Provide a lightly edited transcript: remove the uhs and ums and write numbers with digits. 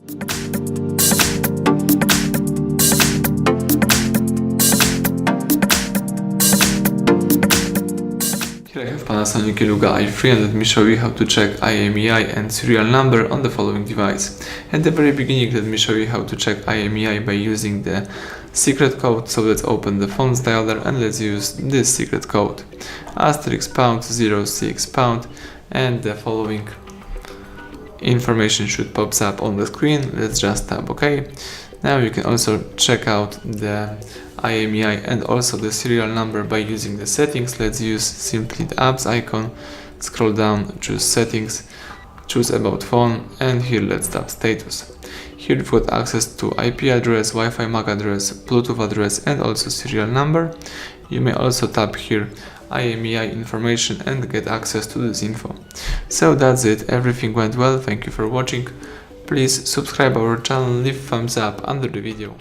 Here I have Panasonic Eluga i3 and let me show you how to check IMEI and serial number on the following device. At the very beginning, let me show you how to check IMEI by using the secret code. So let's open the phone's dialer and let's use this secret code. *#06# and the following information should pop up on the screen. Let's just tap OK. Now you can also check out the IMEI and also the serial number by using the settings. Let's use simply the apps icon, scroll down, choose settings, choose about phone, and here let's tap status. Here you've got access to IP address, Wi-Fi MAC address, Bluetooth address, and also serial number. You may also tap here IMEI information and get access to this info. So that's it, everything went well, thank you for watching. Please subscribe our channel, leave thumbs up under the video.